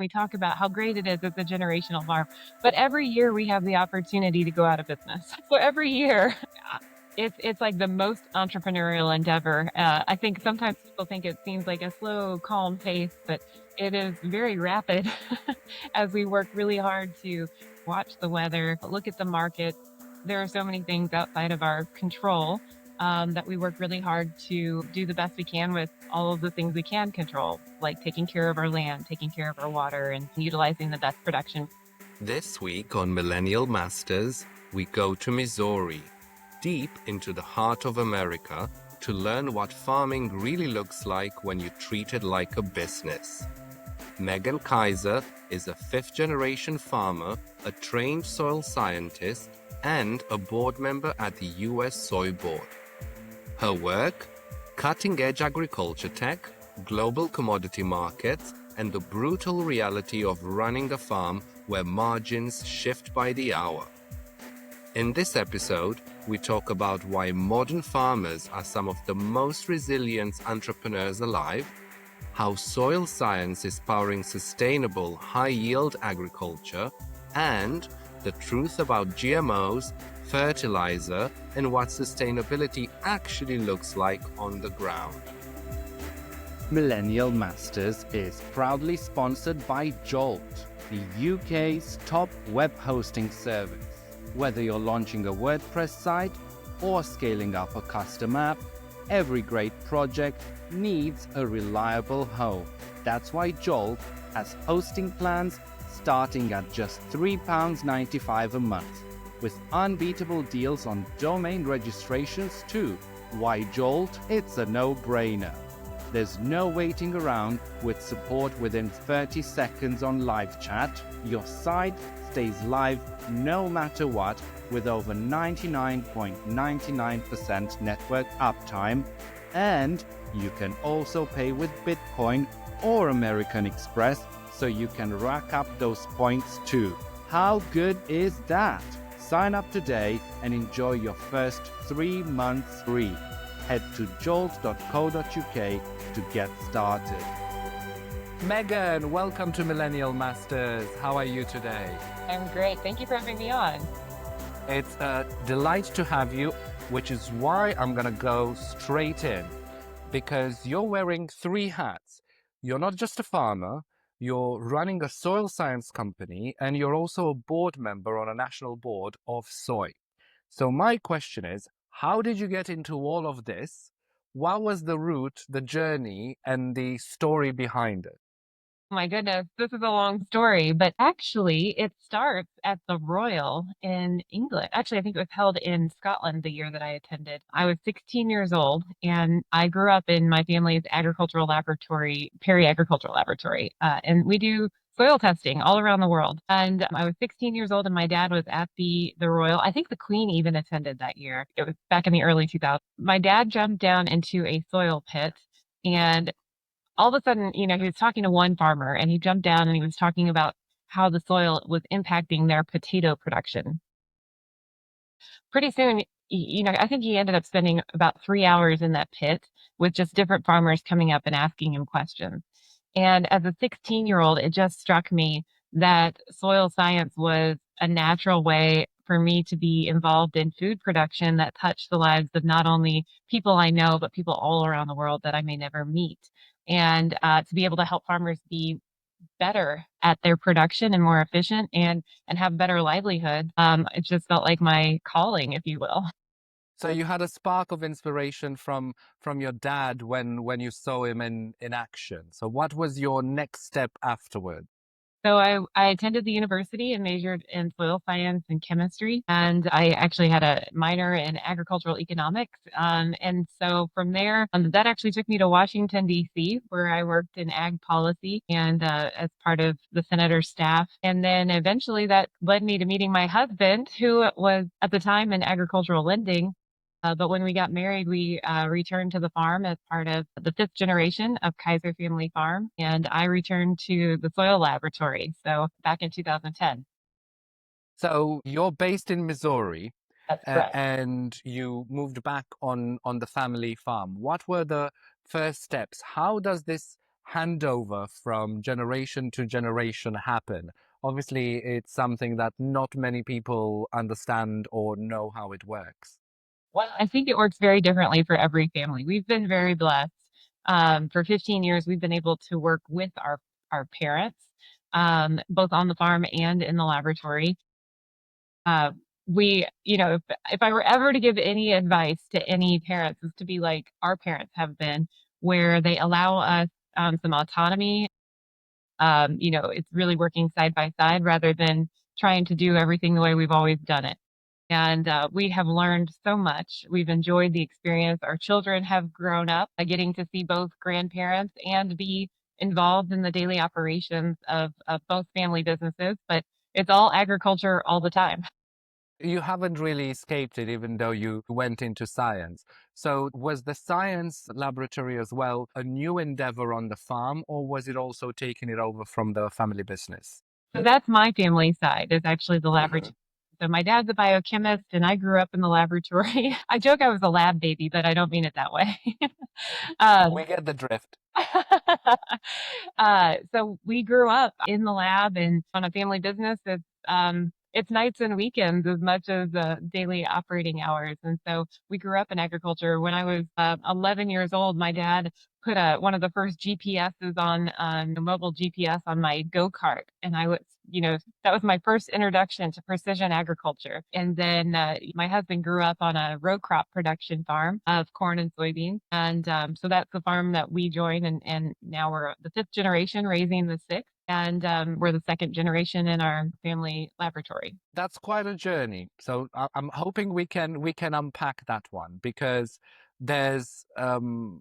We talk about how great it is it's a generational farm, but every year we have the opportunity to go out of business. So every year, it's like the most entrepreneurial endeavor. I think sometimes people think it seems like a slow, calm pace, but it is very rapid as we work really hard to watch the weather, look at the market. There are so many things outside of our control that we work really hard to do the best we can with all of the things we can control, like taking care of our land, taking care of our water, and utilizing the best production. This week on Millennial Masters, we go to Missouri, deep into the heart of America, to learn what farming really looks like when you treat it like a business. Meagan Kaiser is a fifth-generation farmer, a trained soil scientist, and a board member at the US Soy Board. Her work? Cutting-edge agriculture tech, global commodity markets, and the brutal reality of running a farm where margins shift by the hour. In this episode, we talk about why modern farmers are some of the most resilient entrepreneurs alive, how soil science is powering sustainable, high-yield agriculture, and the truth about GMOs, fertilizer, and what sustainability actually looks like on the ground. Millennial Masters is proudly sponsored by Jolt, the UK's top web hosting service. Whether you're launching a WordPress site or scaling up a custom app, every great project needs a reliable home. That's why Jolt has hosting plans starting at just £3.95 a month, with unbeatable deals on domain registrations too. Why Jolt? It's a no-brainer. There's no waiting around, with support within 30 seconds on live chat. Your site stays live no matter what, with over 99.99% network uptime. And you can also pay with Bitcoin or American Express, so you can rack up those points too. How good is that? Sign up today and enjoy your first 3 months free. Head to jolt.co.uk to get started. Meagan, welcome to Millennial Masters. How are you today? I'm great. Thank you for having me on. It's a delight to have you, which is why I'm going to go straight in, because you're wearing 3 hats. You're not just a farmer, you're running a soil science company, and you're also a board member on a national board of soy. So my question is, how did you get into all of this? What was the route, the journey, and the story behind it? My goodness, this is a long story, but actually it starts at the Royal in England. Actually, I think it was held in Scotland the year that I attended. I was 16 years old and I grew up in my family's agricultural laboratory, agricultural laboratory, and we do soil testing all around the world. And I was 16 years old and my dad was at the Royal. I think the Queen even attended that year. It was back in the early 2000s. My dad jumped down into a soil pit and all of a sudden, he was talking to one farmer and he jumped down and he was talking about how the soil was impacting their potato production. Pretty soon, I think he ended up spending about 3 hours in that pit with just different farmers coming up and asking him questions. And as a 16-year-old, it just struck me that soil science was a natural way for me to be involved in food production that touched the lives of not only people I know, but people all around the world that I may never meet. And to be able to help farmers be better at their production and more efficient and have better livelihood, it just felt like my calling, if you will. So you had a spark of inspiration from your dad when you saw him in action. So what was your next step afterward? So I attended the university and majored in soil science and chemistry, and I actually had a minor in agricultural economics. And so from there, that actually took me to Washington, D.C., where I worked in ag policy and as part of the senator's staff. And then eventually that led me to meeting my husband, who was at the time in agricultural lending. But when we got married, we returned to the farm as part of the 5th generation of Kaiser Family Farm, and I returned to the soil laboratory. So back in 2010. So you're based in Missouri, That's correct. and you moved back on the family farm. What were the first steps? How does this handover from generation to generation happen? Obviously, it's something that not many people understand or know how it works. Well, I think it works very differently for every family. We've been very blessed. For 15 years, we've been able to work with our parents, both on the farm and in the laboratory. Uh, if I were ever to give any advice to any parents, is to be like our parents have been, where they allow us some autonomy. It's really working side by side rather than trying to do everything the way we've always done it. And we have learned so much. We've enjoyed the experience. Our children have grown up getting to see both grandparents and be involved in the daily operations of both family businesses, but it's all agriculture all the time. You haven't really escaped it, even though you went into science. So, was the science laboratory as well a new endeavor on the farm, or was it also taking it over from the family business? So that's my family side, is actually the laboratory. So my dad's a biochemist and I grew up in the laboratory. I joke I was a lab baby, but I don't mean it that way. We um, get the drift. so we grew up in the lab and on a family business. It's nights and weekends as much as daily operating hours. And so we grew up in agriculture. When I was 11 years old, my dad put one of the first GPSs on a mobile GPS on my go-kart, and that was my first introduction to precision agriculture. And then my husband grew up on a row crop production farm of corn and soybeans, and so that's the farm that we joined, and now we're the fifth generation raising the sixth. And we're the second generation in our family laboratory. That's quite a journey. So I'm hoping we can unpack that one because there's um,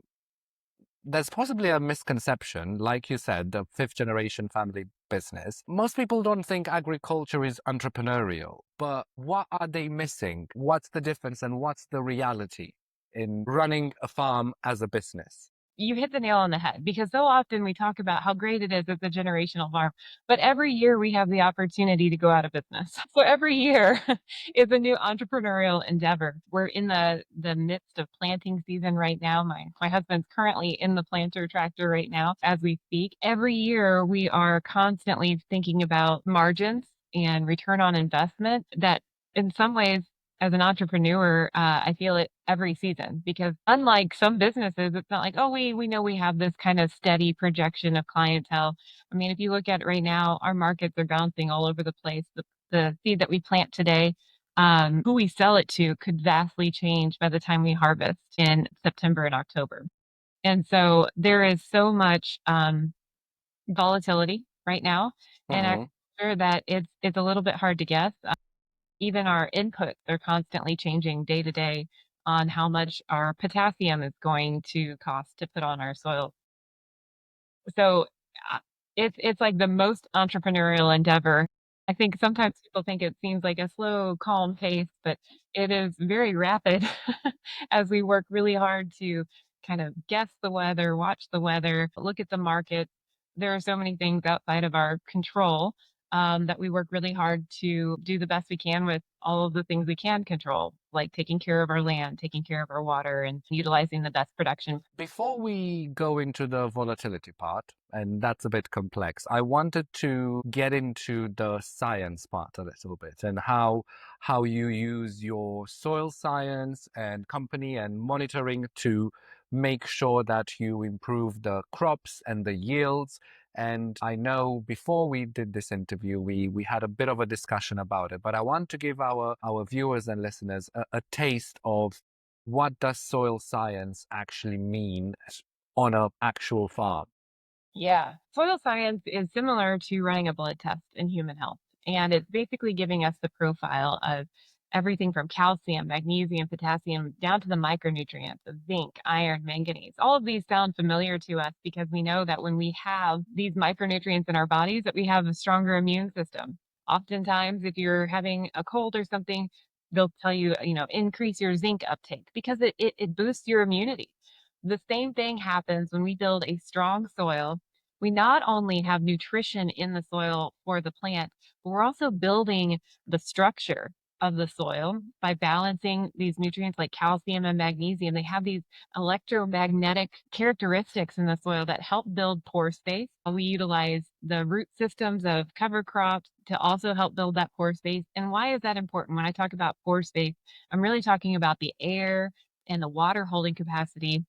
there's possibly a misconception, like you said, the fifth generation family business. Most people don't think agriculture is entrepreneurial, but what are they missing? What's the difference and what's the reality in running a farm as a business? You hit the nail on the head, because so often we talk about how great it is as a generational farm, but every year we have the opportunity to go out of business. So every year is a new entrepreneurial endeavor. We're in the midst of planting season right now. My husband's currently in the planter tractor right now as we speak. Every year we are constantly thinking about margins and return on investment that in some ways as an entrepreneur, I feel it every season, because unlike some businesses, it's not like, oh, we know we have this kind of steady projection of clientele. I mean, if you look at right now, our markets are bouncing all over the place. The seed that we plant today, who we sell it to could vastly change by the time we harvest in September and October. And so there is so much volatility right now, and I'm Hmm. sure that it's a little bit hard to guess. Even our inputs are constantly changing day to day on how much our potassium is going to cost to put on our soil. So uh, it's like the most entrepreneurial endeavor. I think sometimes people think it seems like a slow, calm pace, but it is very rapid as we work really hard to kind of guess the weather, watch the weather, look at the market. There are so many things outside of our control, that we work really hard to do the best we can with all of the things we can control, like taking care of our land, taking care of our water, and utilizing the best production. Before we go into the volatility part, and that's a bit complex, I wanted to get into the science part a little bit and how you use your soil science and company and monitoring to make sure that you improve the crops and the yields. And I know before we did this interview, we had a bit of a discussion about it, but I want to give our viewers and listeners a taste of what does soil science actually mean on an actual farm? Yeah. Soil science is similar to running a blood test in human health. And it's basically giving us the profile of everything from calcium, magnesium, potassium, down to the micronutrients of zinc, iron, manganese. All of these sound familiar to us because we know that when we have these micronutrients in our bodies, that we have a stronger immune system. Oftentimes, if you're having a cold or something, they'll tell you, increase your zinc uptake because it boosts your immunity. The same thing happens when we build a strong soil. We not only have nutrition in the soil for the plant, but we're also building the structure of the soil by balancing these nutrients like calcium and magnesium. They have these electromagnetic characteristics in the soil that help build pore space. We utilize the root systems of cover crops to also help build that pore space. And why is that important? When I talk about pore space, I'm really talking about the air and the water holding capacity,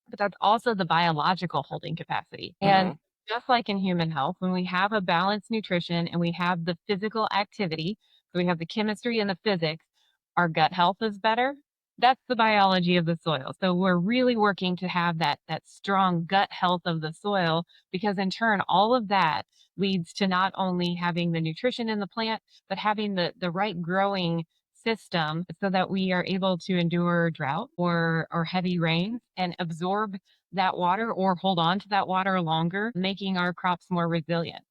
but that's also the biological holding capacity. And just like in human health, when we have a balanced nutrition and we have the physical activity, so we have the chemistry and the physics, our gut health is better. That's the biology of the soil. So we're really working to have that strong gut health of the soil, because in turn, all of that leads to not only having the nutrition in the plant, but having the right growing system so that we are able to endure drought or heavy rains and absorb that water or hold on to that water longer, making our crops more resilient.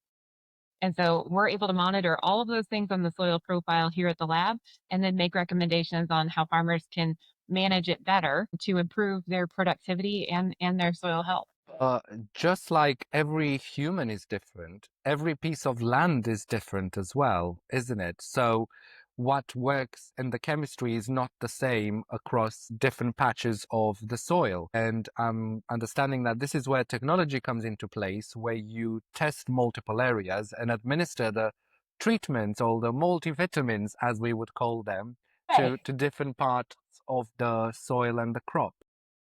And so we're able to monitor all of those things on the soil profile here at the lab and then make recommendations on how farmers can manage it better to improve their productivity and their soil health. Uh, just like every human is different, every piece of land is different as well, isn't it? So what works in the chemistry is not the same across different patches of the soil. And I'm understanding that this is where technology comes into place, where you test multiple areas and administer the treatments or the multivitamins, as we would call them, Right. to different parts of the soil and the crop.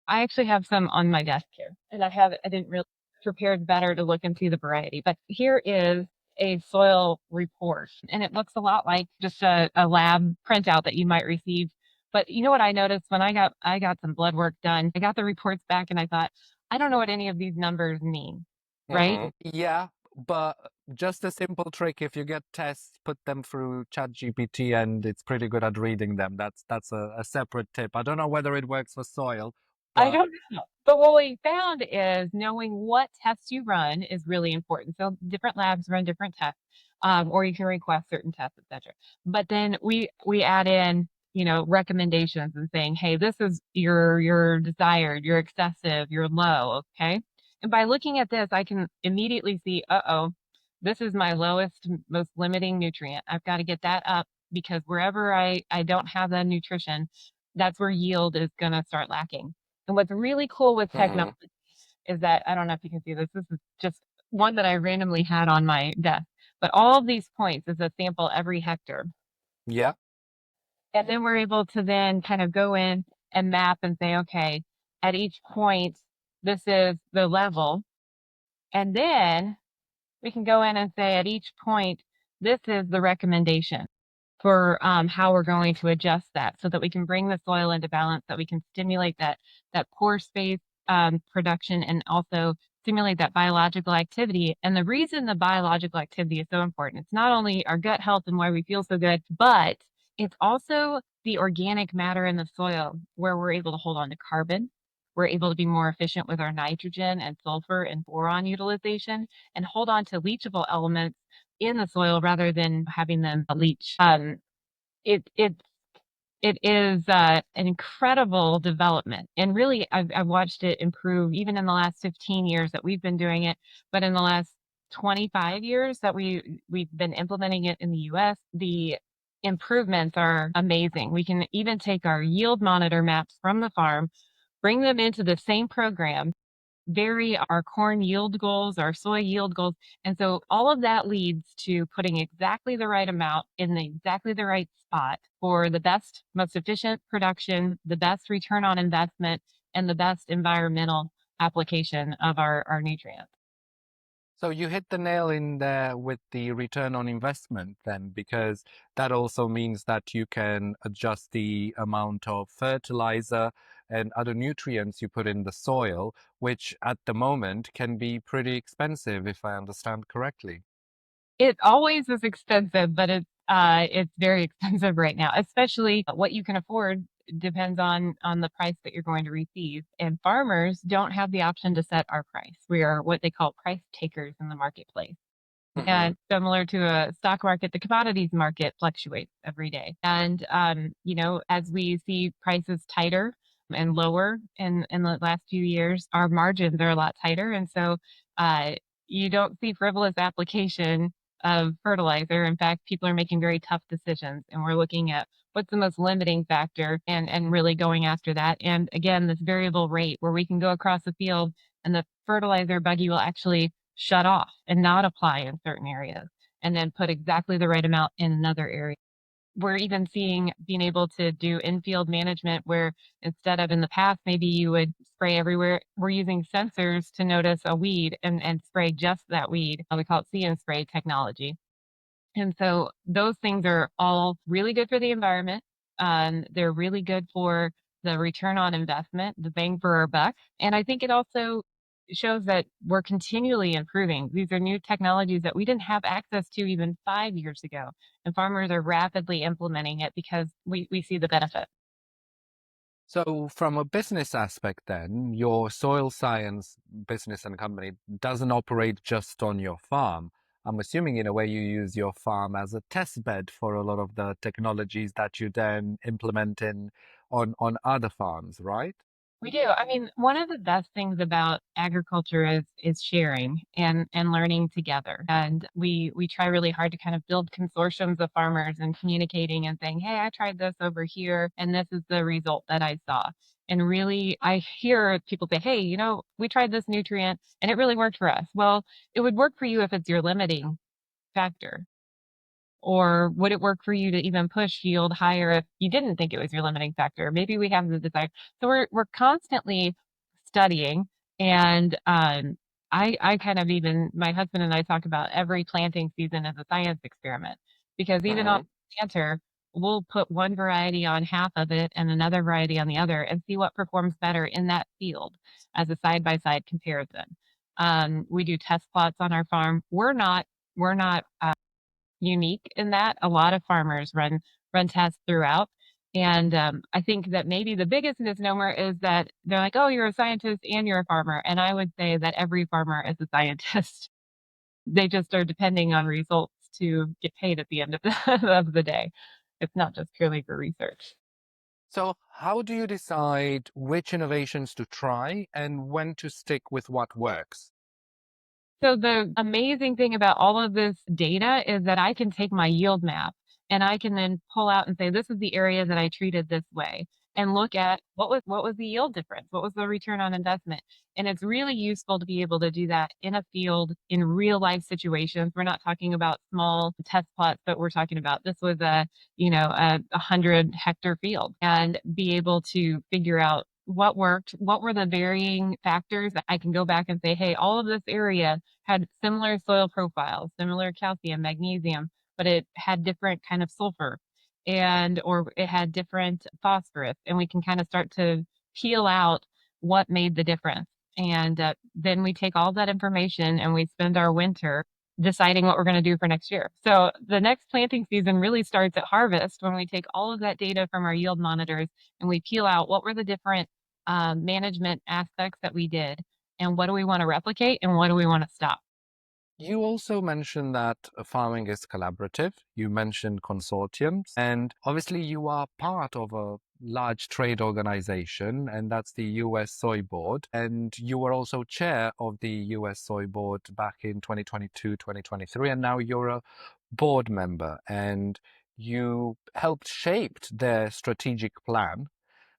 I actually have some on my desk here, and I didn't really prepared better to look and see the variety. But here is a soil report, and it looks a lot like just a lab printout that you might receive. But you know what I noticed when I got some blood work done, I got the reports back, and I thought, I don't know what any of these numbers mean, right? Yeah, but just a simple trick, if you get tests, put them through ChatGPT and it's pretty good at reading them. That's a separate tip. I don't know whether it works for soil, I but don't know. But what we found is knowing what tests you run is really important. So different labs run different tests, or you can request certain tests, etc. But then we add in, recommendations and saying, hey, this is your desired, your excessive, your low, okay? And by looking at this, I can immediately see, uh-oh, this is my lowest, most limiting nutrient. I've got to get that up because wherever I don't have the nutrition, that's where yield is going to start lacking. And what's really cool with technology is that I don't know if you can see this. This is just one that I randomly had on my desk. But all of these points is a sample every hectare. yeah. And then we're able to then kind of go in and map and say, okay, at each point, this is the level. And then we can go in and say at each point, this is the recommendation for how we're going to adjust that so that we can bring the soil into balance, that we can stimulate that pore space production and also stimulate that biological activity. And the reason the biological activity is so important, it's not only our gut health and why we feel so good, but it's also the organic matter in the soil where we're able to hold on to carbon. We're able to be more efficient with our nitrogen and sulfur and boron utilization and hold on to leachable elements in the soil rather than having them leach. It it it is an incredible development, and really, I've watched it improve even in the last 15 years that we've been doing it, but in the last 25 years that we've been implementing it in the U.S., the improvements are amazing. We can even take our yield monitor maps from the farm, bring them into the same program, vary our corn yield goals, our soy yield goals. And so all of that leads to putting exactly the right amount in exactly the right spot for the best, most efficient production, the best return on investment, and the best environmental application of our nutrients. So you hit the nail in there with the return on investment then, because that also means that you can adjust the amount of fertilizer and other nutrients you put in the soil, which at the moment can be pretty expensive, if I understand correctly. It always is expensive, but it's very expensive right now, especially what you can afford depends on the price that you're going to receive. And farmers don't have the option to set our price. We are what they call price takers in the marketplace. And similar to a stock market, the commodities market fluctuates every day. And as we see prices tighter and lower in the last few years, our margins are a lot tighter. And so you don't see frivolous application of fertilizer. In fact, people are making very tough decisions, and we're looking at what's the most limiting factor and really going after that. And again, this variable rate where we can go across the field and the fertilizer buggy will actually shut off and not apply in certain areas and then put exactly the right amount in another area. We're even seeing being able to do infield management where instead of in the past, maybe you would spray everywhere. We're using sensors to notice a weed and spray just that weed. We call it see and spray technology. And so those things are all really good for the environment. They're really good for the return on investment, the bang for our buck. And I think it also shows that we're continually improving. These are new technologies that we didn't have access to even 5 years ago. And farmers are rapidly implementing it because we see the benefit. So, from a business aspect, then, your soil science business and company doesn't operate just on your farm. I'm assuming, in a way, you use your farm as a test bed for a lot of the technologies that you then implement in on other farms, right? We do. I mean, one of the best things about agriculture is sharing and learning together. And we try really hard to kind of build consortiums of farmers and communicating and saying, "Hey, I tried this over here and this is the result that I saw." And really, I hear people say, "Hey, we tried this nutrient and it really worked for us." Well, it would work for you if it's your limiting factor. Or would it work for you to even push yield higher if you didn't think it was your limiting factor? Maybe we have the desire. So we're constantly studying, and I kind of even my husband and I talk about every planting season as a science experiment because even on the planter, we'll put one variety on half of it and another variety on the other and see what performs better in that field as a side by side comparison. We do test plots on our farm. We're not unique in that. A lot of farmers run tests throughout. And I think that maybe the biggest misnomer is that they're like, "Oh, you're a scientist and you're a farmer." And I would say that every farmer is a scientist. They just are depending on results to get paid at the end of of the day. It's not just purely for research. So, how do you decide which innovations to try and when to stick with what works? So the amazing thing about all of this data is that I can take my yield map and I can then pull out and say, this is the area that I treated this way and look at what was the yield difference? What was the return on investment? And it's really useful to be able to do that in a field in real life situations. We're not talking about small test plots, but we're talking about this was a 100-hectare field and be able to figure out what worked, what were the varying factors that I can go back and say, hey, all of this area had similar soil profiles, similar calcium, magnesium, but it had different kind of sulfur or it had different phosphorus. And we can kind of start to peel out what made the difference. And then we take all that information and we spend our winter deciding what we're going to do for next year. So the next planting season really starts at harvest when we take all of that data from our yield monitors and we peel out what were the different management aspects that we did and what do we want to replicate and what do we want to stop. You also mentioned that farming is collaborative. You mentioned consortiums, and obviously you are part of a large trade organization, and that's the US Soy Board. And you were also chair of the US Soy Board back in 2022, 2023, and now you're a board member, and you helped shape their strategic plan.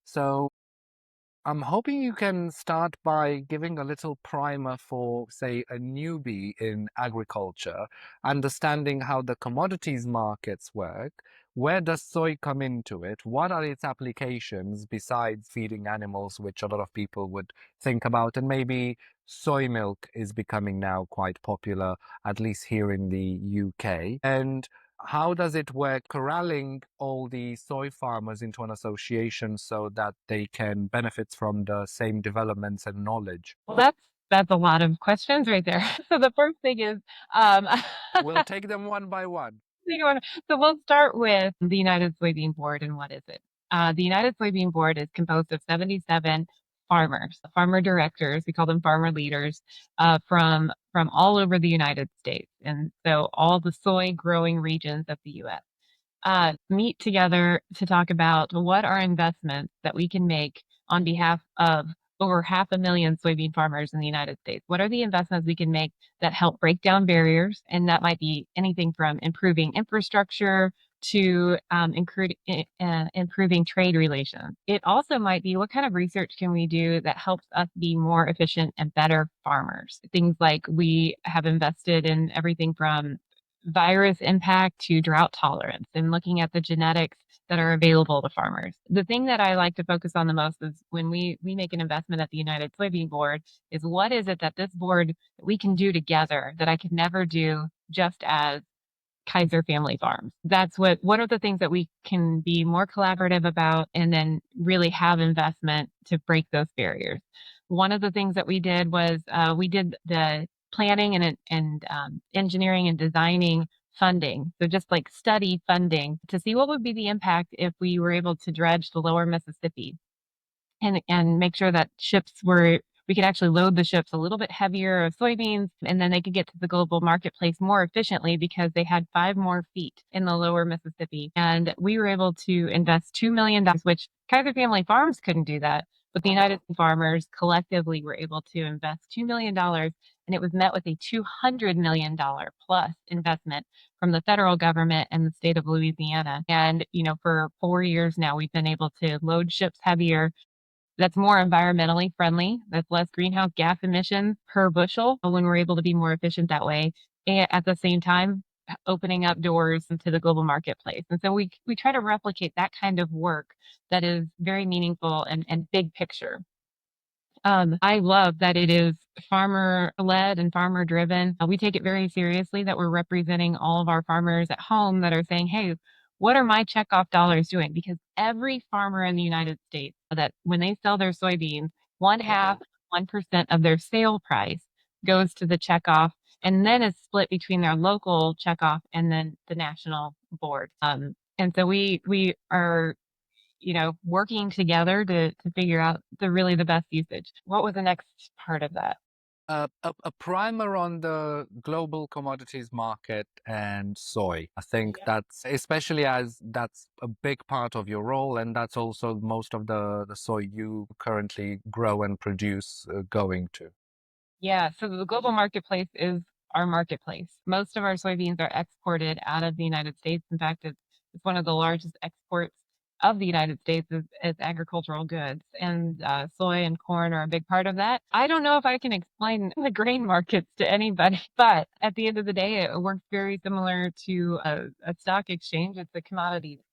So I'm hoping you can start by giving a little primer for, say, a newbie in agriculture, understanding how the commodities markets work. Where does soy come into it? What are its applications besides feeding animals, which a lot of people would think about? And maybe soy milk is becoming now quite popular, at least here in the UK. And how does it work corralling all the soy farmers into an association so that they can benefit from the same developments and knowledge? Well, that's a lot of questions right there. So the first thing is, um, We'll take them one by one. so we'll start with the United Soybean Board and what is it? The United Soybean Board is composed of 77 farmers, farmer directors. We call them farmer leaders from all over the United States, and so all the soy growing regions of the U.S. Meet together to talk about what are investments that we can make on behalf of over 500,000 soybean farmers in the United States. What are the investments we can make that help break down barriers? And that might be anything from improving infrastructure to improving trade relations. It also might be what kind of research can we do that helps us be more efficient and better farmers? Things like we have invested in everything from virus impact to drought tolerance and looking at the genetics that are available to farmers. The thing that I like to focus on the most is when we make an investment at the United Soybean Board is what is it that this board we can do together that I could never do just as Kaiser family farms. That's what are the things that we can be more collaborative about and then really have investment to break those barriers. One of the things that we did was we did the planning and engineering and designing funding. So just like study funding to see what would be the impact if we were able to dredge the lower Mississippi and make sure that we could actually load the ships a little bit heavier of soybeans, and then they could get to the global marketplace more efficiently because they had 5 more feet in the lower Mississippi. And we were able to invest $2 million, which Kaiser Family Farms couldn't do that. But the United farmers collectively were able to invest $2 million, and it was met with a $200 million plus investment from the federal government and the state of Louisiana. And, for 4 years now, we've been able to load ships heavier. That's more environmentally friendly. That's less greenhouse gas emissions per bushel when we're able to be more efficient that way. And at the same time, opening up doors into the global marketplace. And so we try to replicate that kind of work that is very meaningful and big picture. I love that it is farmer led and farmer driven. We take it very seriously that we're representing all of our farmers at home that are saying, hey, what are my checkoff dollars doing? Because every farmer in the United States that when they sell their soybeans, 1% of their sale price goes to the checkoff and then is split between their local checkoff and then the national board. And so we are working together to figure out the best usage. What was the next part of that? A primer on the global commodities market and soy. I think that's especially as that's a big part of your role, and that's also most of the soy you currently grow and produce going to. Yeah, so the global marketplace is our marketplace. Most of our soybeans are exported out of the United States. In fact, it's one of the largest exports of the United States is agricultural goods, and soy and corn are a big part of that. I don't know if I can explain the grain markets to anybody, but at the end of the day, it works very similar to a stock exchange. It's a commodity exchange.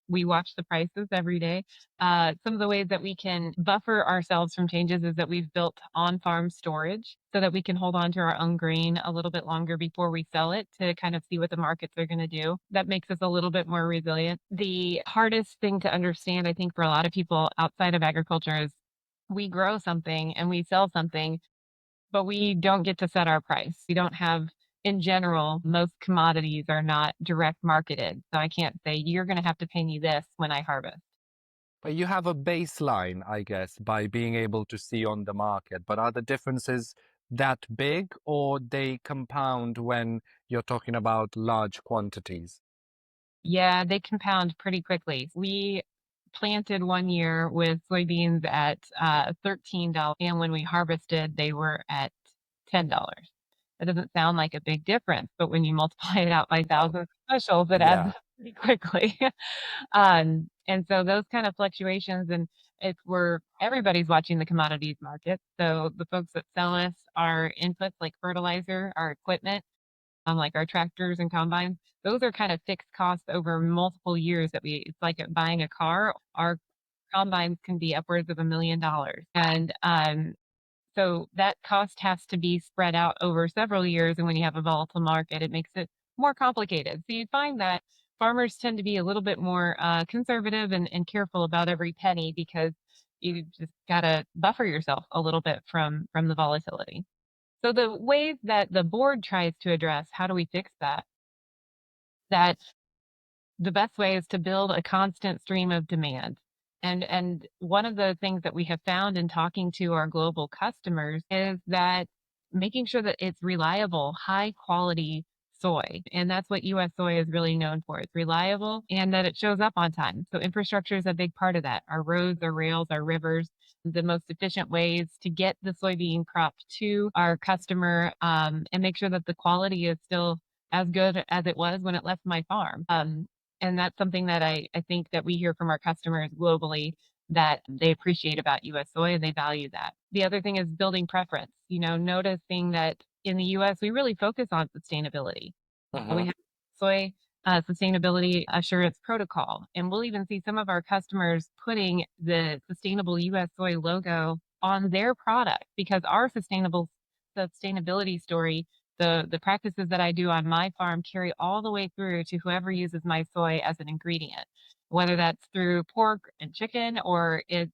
We watch the prices every day. Some of the ways that we can buffer ourselves from changes is that we've built on-farm storage so that we can hold on to our own grain a little bit longer before we sell it to kind of see what the markets are going to do. That makes us a little bit more resilient. The hardest thing to understand, I think, for a lot of people outside of agriculture is we grow something and we sell something, but we don't get to set our price. We don't have, in general, most commodities are not direct marketed. So I can't say, you're going to have to pay me this when I harvest. But you have a baseline, I guess, by being able to see on the market. But are the differences that big, or they compound when you're talking about large quantities? Yeah, they compound pretty quickly. We planted one year with soybeans at $13, and when we harvested, they were at $10. That doesn't sound like a big difference, but when you multiply it out by thousands of bushels, it adds Yeah. up pretty quickly. And so those kind of fluctuations, and everybody's watching the commodities market. So the folks that sell us our inputs like fertilizer, our equipment, like our tractors and combines, those are kind of fixed costs over multiple years it's like buying a car. Our combines can be upwards of $1 million. And so that cost has to be spread out over several years. And when you have a volatile market, it makes it more complicated. So you find that farmers tend to be a little bit more conservative and careful about every penny because you just got to buffer yourself a little bit from the volatility. So the ways that the board tries to address how do we fix that the best way is to build a constant stream of demand. And one of the things that we have found in talking to our global customers is that making sure that it's reliable, high quality soy. And that's what US soy is really known for. It's reliable and that it shows up on time. So infrastructure is a big part of that. Our roads, our rails, our rivers, the most efficient ways to get the soybean crop to our customer, and make sure that the quality is still as good as it was when it left my farm. And that's something that I think that we hear from our customers globally that they appreciate about US soy and they value that. The other thing is building preference, noticing that in the US, we really focus on sustainability. We have soy sustainability assurance protocol, and we'll even see some of our customers putting the sustainable US soy logo on their product because our sustainability story, the practices that I do on my farm carry all the way through to whoever uses my soy as an ingredient, whether that's through pork and chicken, or it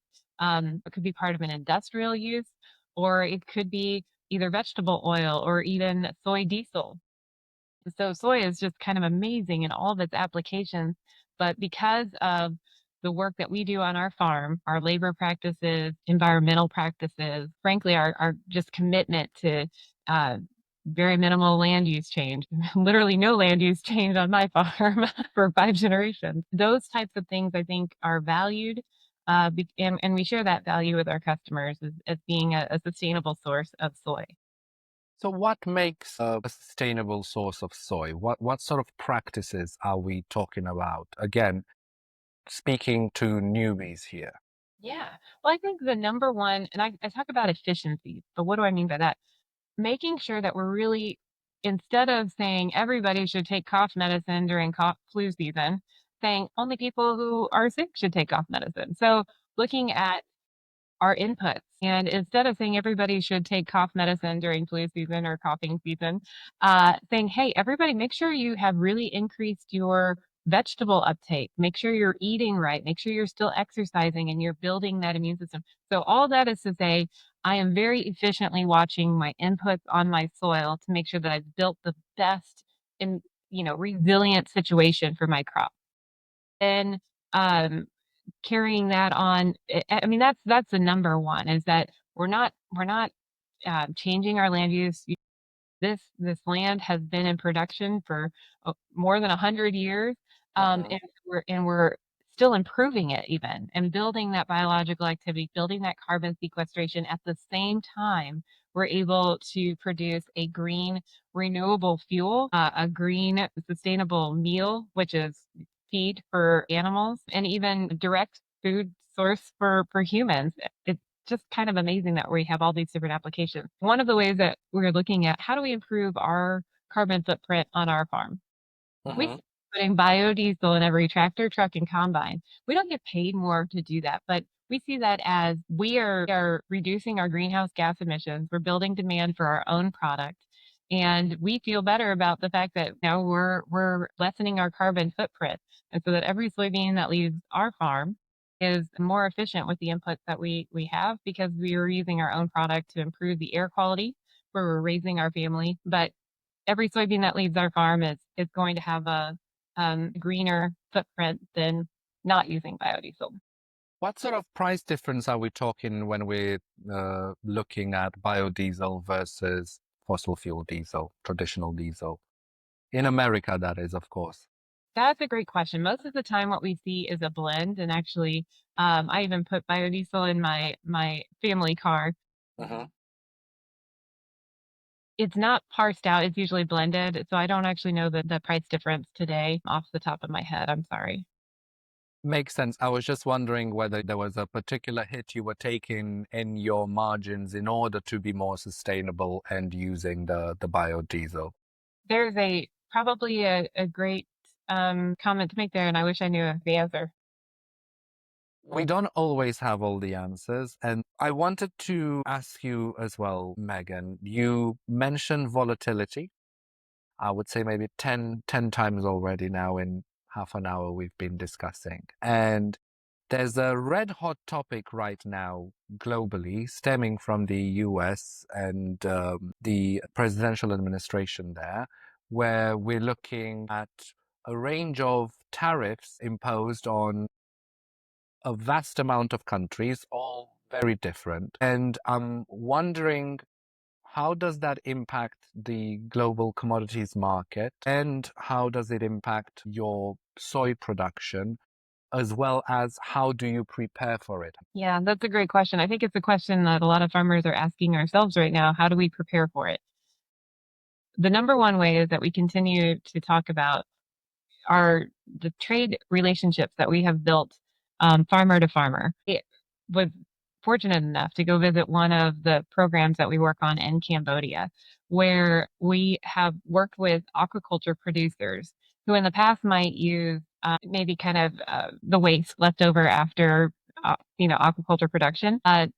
could be part of an industrial use, or it could be either vegetable oil or even soy diesel. So soy is just kind of amazing in all of its applications, but because of the work that we do on our farm, our labor practices, environmental practices, frankly, our just commitment to uh, very minimal land use change, literally no land use change on my farm for 5 generations. Those types of things I think are valued, and we share that value with our customers as being a sustainable source of soy. So what makes a sustainable source of soy? What sort of practices are we talking about? Again, speaking to newbies here. Yeah. Well, I think the number one, and I talk about efficiency, but what do I mean by that? Making sure that we're really, instead of saying everybody should take cough medicine during flu season, saying only people who are sick should take cough medicine. So looking at our inputs. And instead of saying everybody should take cough medicine during flu season or coughing season, saying, hey, everybody, make sure you have really increased your vegetable uptake. Make sure you're eating right. Make sure you're still exercising and you're building that immune system. So all that is to say, I am very efficiently watching my inputs on my soil to make sure that I've built the best and resilient situation for my crop. Then um, carrying that on, I mean, that's the number one, is that we're not changing our land use. This land has been in production for more than 100 years, and we're still improving it even and building that biological activity, building that carbon sequestration. At the same time, we're able to produce a green renewable fuel, a green sustainable meal, which is feed for animals, and even direct food source for humans. It's just kind of amazing that we have all these different applications. One of the ways that we're looking at how do we improve our carbon footprint on our farm? We Mhm. putting biodiesel in every tractor, truck, and combine. We don't get paid more to do that, but we see that as we are reducing our greenhouse gas emissions. We're building demand for our own product, and we feel better about the fact that now we're lessening our carbon footprint, and so that every soybean that leaves our farm is more efficient with the inputs that we have because we are using our own product to improve the air quality where we're raising our family. But every soybean that leaves our farm is going to have a greener footprint than not using biodiesel. What sort of price difference are we talking when we're looking at biodiesel versus fossil fuel diesel, traditional diesel? In America, that is, of course. That's a great question. Most of the time, what we see is a blend, and actually, I even put biodiesel in my family car. Mhm. It's not parsed out; it's usually blended, so I don't actually know the price difference today off the top of my head. I'm sorry. Makes sense. I was just wondering whether there was a particular hit you were taking in your margins in order to be more sustainable and using the biodiesel. There's probably a great comment to make there, and I wish I knew the answer. We don't always have all the answers. And I wanted to ask you as well, Megan, you mentioned volatility. I would say maybe ten times already now in half an hour we've been discussing. And there's a red hot topic right now globally stemming from the US and the presidential administration there, where we're looking at a range of tariffs imposed on a vast amount of countries, all very different. And I'm wondering how does that impact the global commodities market? And how does it impact your soy production? As well as how do you prepare for it? Yeah, that's a great question. I think it's a question that a lot of farmers are asking ourselves right now. How do we prepare for it? The number one way is that we continue to talk about are the trade relationships that we have built farmer to farmer. It was fortunate enough to go visit one of the programs that we work on in Cambodia, where we have worked with aquaculture producers who in the past might use maybe kind of the waste left over after aquaculture production, then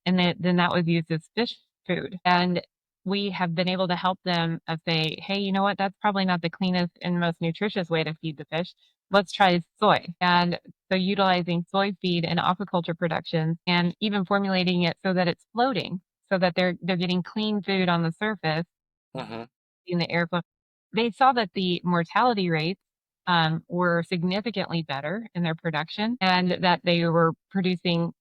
that was used as fish food. And we have been able to help them say, hey, you know what? That's probably not the cleanest and most nutritious way to feed the fish. Let's try soy. And so utilizing soy feed in aquaculture production and even formulating it so that it's floating, so that they're getting clean food on the surface Mhm. in the airflow. They saw that the mortality rates were significantly better in their production and that they were producing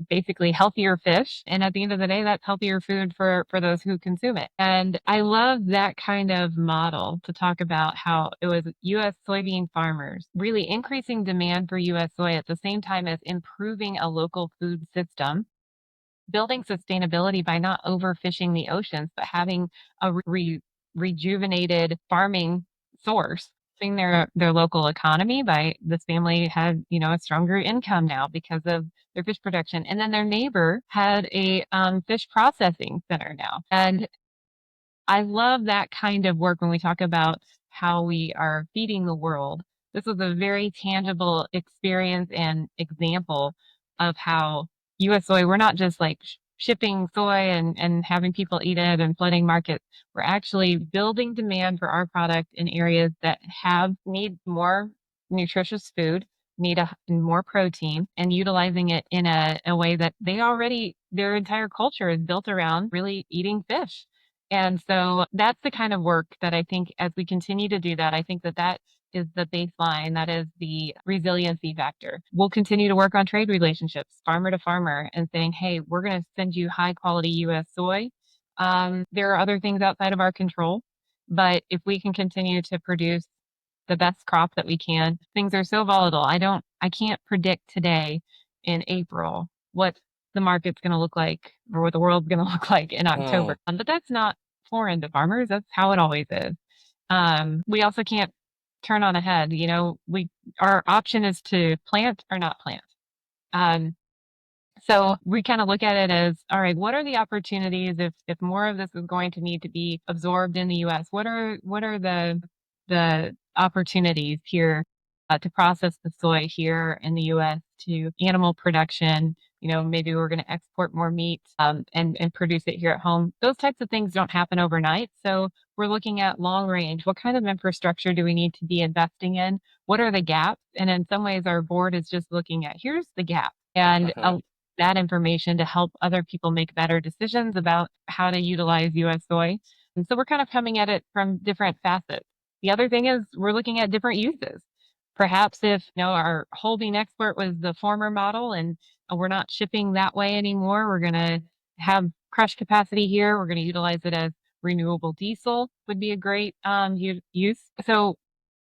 basically healthier fish. And at the end of the day, that's healthier food for those who consume it. And I love that kind of model to talk about how it was U.S. soybean farmers really increasing demand for U.S. soy at the same time as improving a local food system, building sustainability by not overfishing the oceans, but having a rejuvenated farming source in their local economy. By this family had a stronger income now because of their fish production, and then their neighbor had a fish processing center now. And I love that kind of work when we talk about how we are feeding the world. This was a very tangible experience and example of how US soy, we're not just like shipping soy and having people eat it and flooding markets. We're actually building demand for our product in areas that need more nutritious food, need more protein, and utilizing it in a way that their entire culture is built around really eating fish. And so that's the kind of work that I think as we continue to do that, I think that is the baseline. That is the resiliency factor. We'll continue to work on trade relationships, farmer to farmer, and saying, hey, we're going to send you high quality US soy. There are other things outside of our control, but if we can continue to produce the best crop that we can, things are so volatile. I can't predict today in April what the market's going to look like or what the world's going to look like in October. But that's not foreign to farmers. That's how it always is. We also can't turn on a head. Our option is to plant or not plant. So we kind of look at it as, all right, what are the opportunities if more of this is going to need to be absorbed in the U.S.? What are the opportunities here to process the soy here in the U.S. to animal production? Maybe we're going to export more meat and produce it here at home. Those types of things don't happen overnight. So we're looking at long range. What kind of infrastructure do we need to be investing in? What are the gaps? And in some ways, our board is just looking at here's the gap. And that information to help other people make better decisions about how to utilize US soy. And so we're kind of coming at it from different facets. The other thing is we're looking at different uses. Perhaps if our holding export was the former model and we're not shipping that way anymore, we're going to have crush capacity here. We're going to utilize it as renewable diesel would be a great use. So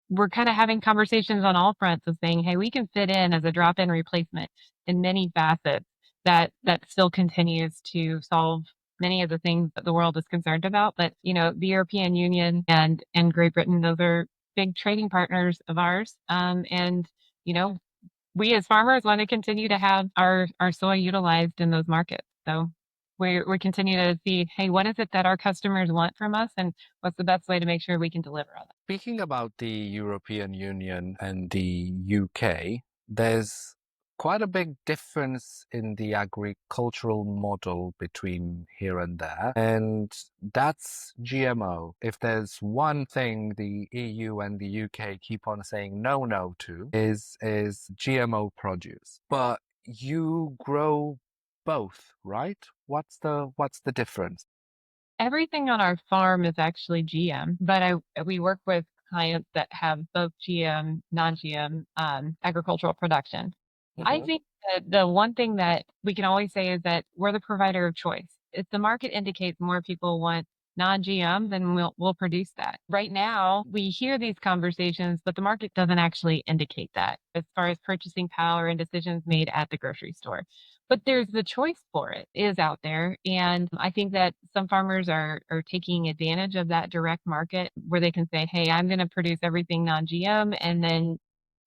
we're kind of having conversations on all fronts of saying, hey, we can fit in as a drop-in replacement in many facets that still continues to solve many of the things that the world is concerned about. But the European Union and Great Britain, those are big trading partners of ours. And we as farmers want to continue to have our soy utilized in those markets. So we continue to see, hey, what is it that our customers want from us, and what's the best way to make sure we can deliver on it? Speaking about the European Union and the UK, there's quite a big difference in the agricultural model between here and there, and that's GMO. If there's one thing the EU and the UK keep on saying no to is GMO produce. But you grow both, right? What's the difference? Everything on our farm is actually GM, but we work with clients that have both GM, non-GM agricultural production. I think that the one thing that we can always say is that we're the provider of choice. If the market indicates more people want non-GM, then we'll produce that. Right now, we hear these conversations, but the market doesn't actually indicate that as far as purchasing power and decisions made at the grocery store. But there's the choice for it is out there. And I think that some farmers are taking advantage of that direct market where they can say, hey, I'm going to produce everything non-GM and then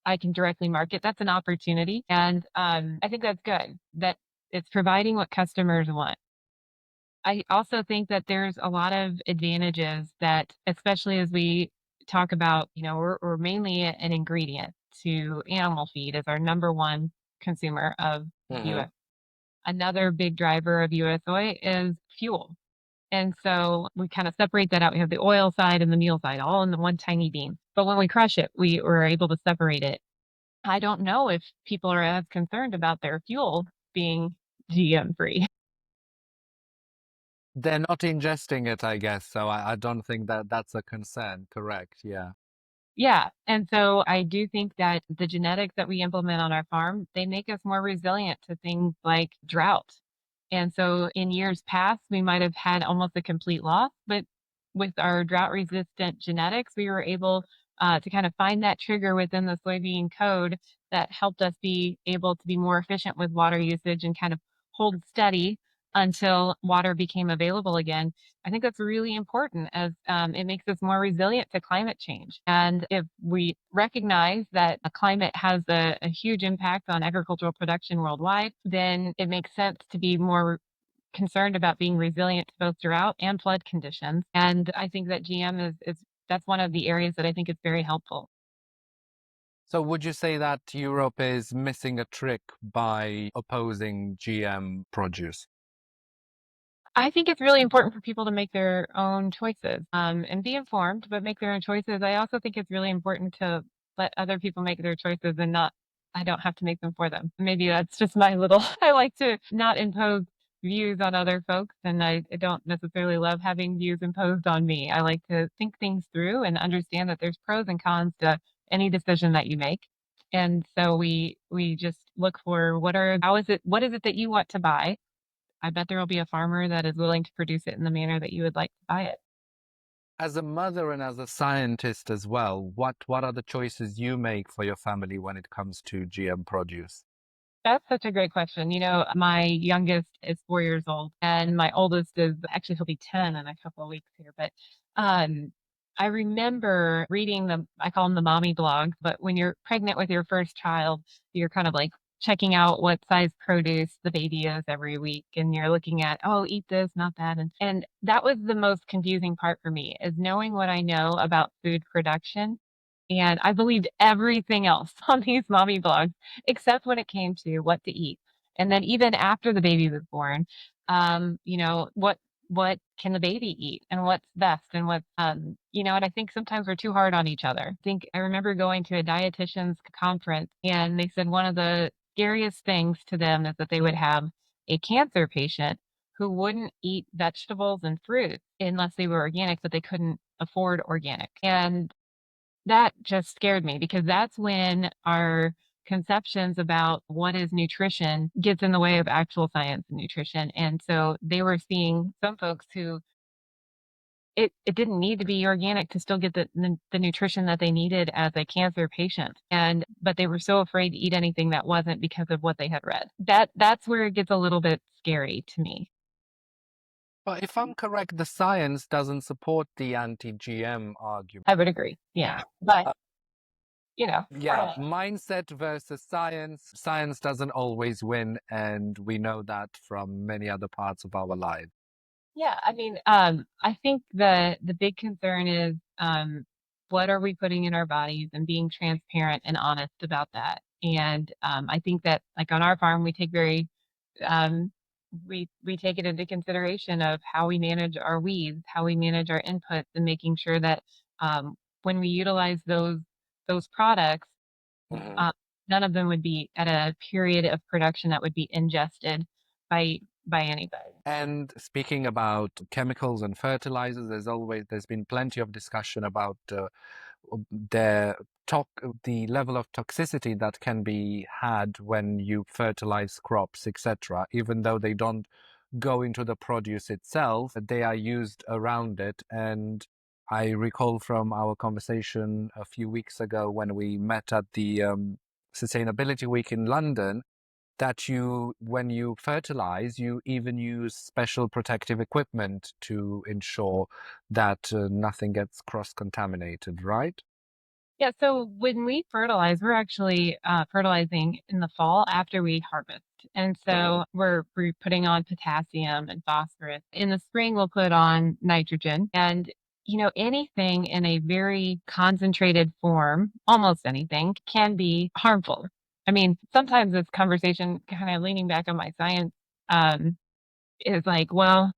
I can directly market. That's an opportunity. And I think that's good that it's providing what customers want. I also think that there's a lot of advantages that, especially as we talk about, we're mainly an ingredient to animal feed as our number one consumer of Mhm. US. Another big driver of US soy is fuel. And so we kind of separate that out. We have the oil side and the meal side all in the one tiny bean. But when we crush it, we were able to separate it. I don't know if people are as concerned about their fuel being GM free. They're not ingesting it, I guess. So I don't think that that's a concern. Correct. Yeah. Yeah. And so I do think that the genetics that we implement on our farm, they make us more resilient to things like drought. And so in years past, we might have had almost a complete loss, but with our drought resistant genetics, we were able to kind of find that trigger within the soybean code that helped us be able to be more efficient with water usage and kind of hold steady until water became available again. I think that's really important as it makes us more resilient to climate change. And if we recognize that a climate has a huge impact on agricultural production worldwide, then it makes sense to be more concerned about being resilient to both drought and flood conditions. And I think that GM is that's one of the areas that I think is very helpful. So would you say that Europe is missing a trick by opposing GM produce? I think it's really important for people to make their own choices and be informed, but make their own choices. I also think it's really important to let other people make their choices and not, I don't have to make them for them. Maybe that's just my little, I like to not impose views on other folks, and I don't necessarily love having views imposed on me. I like to think things through and understand that there's pros and cons to any decision that you make. And so we just look for what is it that you want to buy? I bet there will be a farmer that is willing to produce it in the manner that you would like to buy it. As a mother and as a scientist as well, what are the choices you make for your family when it comes to GM produce? That's such a great question. My youngest is 4 years old, and my oldest is actually he'll be 10 in a couple of weeks here. But um, I remember reading I call them the mommy blogs, but when you're pregnant with your first child, you're kind of like checking out what size produce the baby is every week, and you're looking at, oh, eat this, not that. And that was the most confusing part for me is knowing what I know about food production. And I believed everything else on these mommy blogs except when it came to what to eat. And then even after the baby was born, what can the baby eat and what's best and and I think sometimes we're too hard on each other. I remember going to a dietitian's conference and they said one of the scariest things to them is that they would have a cancer patient who wouldn't eat vegetables and fruit unless they were organic, but they couldn't afford organic. And that just scared me because that's when our conceptions about what is nutrition gets in the way of actual science and nutrition. And so they were seeing some folks who it didn't need to be organic to still get the nutrition that they needed as a cancer patient. But they were so afraid to eat anything that wasn't because of what they had read. That's where it gets a little bit scary to me. But if I'm correct, the science doesn't support the anti-GM argument. I would agree. Yeah. But Uh, you know, yeah, mindset versus science. Science doesn't always win, and we know that from many other parts of our lives. Yeah, I mean, I think the big concern is what are we putting in our bodies and being transparent and honest about that. And I think that like on our farm, um, we take it into consideration of how we manage our weeds, how we manage our inputs, and making sure that when we utilize those products, Mhm. uh, none of them would be at a period of production that would be ingested by by anybody. And speaking about chemicals and fertilizers, there's been plenty of discussion about their the level of toxicity that can be had when you fertilize crops, etc., even though they don't go into the produce itself. They are used around it. And I recall from our conversation a few weeks ago when we met at the Sustainability Week in London, that when you fertilize, you even use special protective equipment to ensure that nothing gets cross-contaminated, right? Yeah, so when we fertilize, we're actually fertilizing in the fall after we harvest. And so we're putting on potassium and phosphorus. In the spring, we'll put on nitrogen. And, anything in a very concentrated form, almost anything, can be harmful. I mean, sometimes this conversation, kind of leaning back on my science, um, is like, well,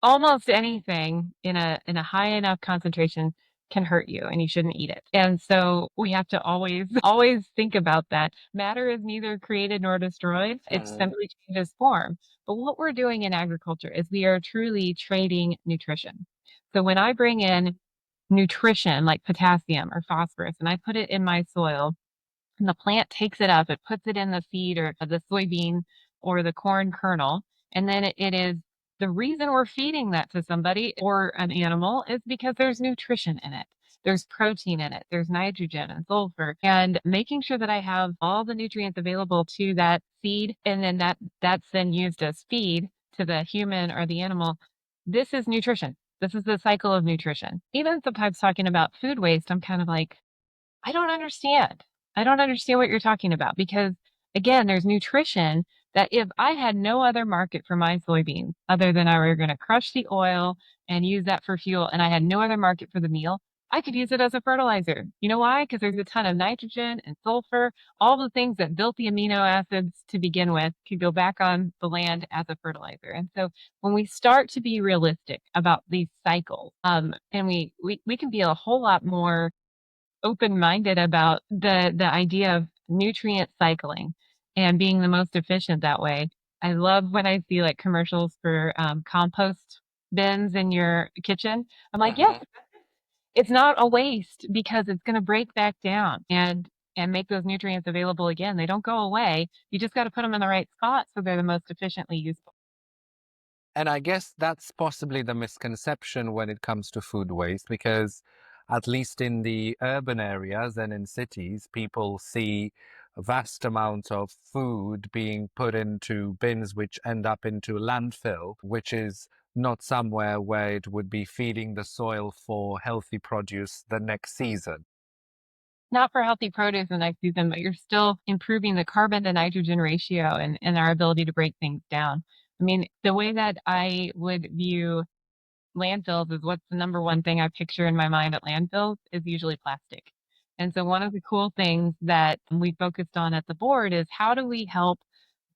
almost anything in a high enough concentration can hurt you and you shouldn't eat it. And so we have to always always think about that. Matter is neither created nor destroyed. It simply changes form. But what we're doing in agriculture is we are truly trading nutrition. So when I bring in nutrition like potassium or phosphorus and I put it in my soil, and the plant takes it up, it puts it in the seed or the soybean or the corn kernel, and then it is the reason we're feeding that to somebody or an animal is because there's nutrition in it. There's protein in it, there's nitrogen and sulfur, and making sure that I have all the nutrients available to that seed, and then that's then used as feed to the human or the animal. This is nutrition. This is the cycle of nutrition. Even sometimes talking about food waste, I'm kind of like, I don't understand. I don't understand what you're talking about because, again, there's nutrition that if I had no other market for my soybeans other than I were going to crush the oil and use that for fuel, and I had no other market for the meal, I could use it as a fertilizer. You know why? Because there's a ton of nitrogen and sulfur. All the things that built the amino acids to begin with could go back on the land as a fertilizer. And so when we start to be realistic about these cycles, and we can be a whole lot more open-minded about the idea of nutrient cycling and being the most efficient that way. I love when I see like commercials for compost bins in your kitchen. I'm like, yes, it's not a waste because it's going to break back down and make those nutrients available again. They don't go away. You just got to put them in the right spot so they're the most efficiently useful. And I guess that's possibly the misconception when it comes to food waste, because at least in the urban areas and in cities, people see vast amounts of food being put into bins which end up into landfill, which is not somewhere where it would be feeding the soil for healthy produce the next season. Not for healthy produce the next season, but you're still improving the carbon to nitrogen ratio and our ability to break things down. I mean, the way that I would view landfills is what's the number one thing I picture in my mind at landfills is usually plastic. And so one of the cool things that we focused on at the board is how do we help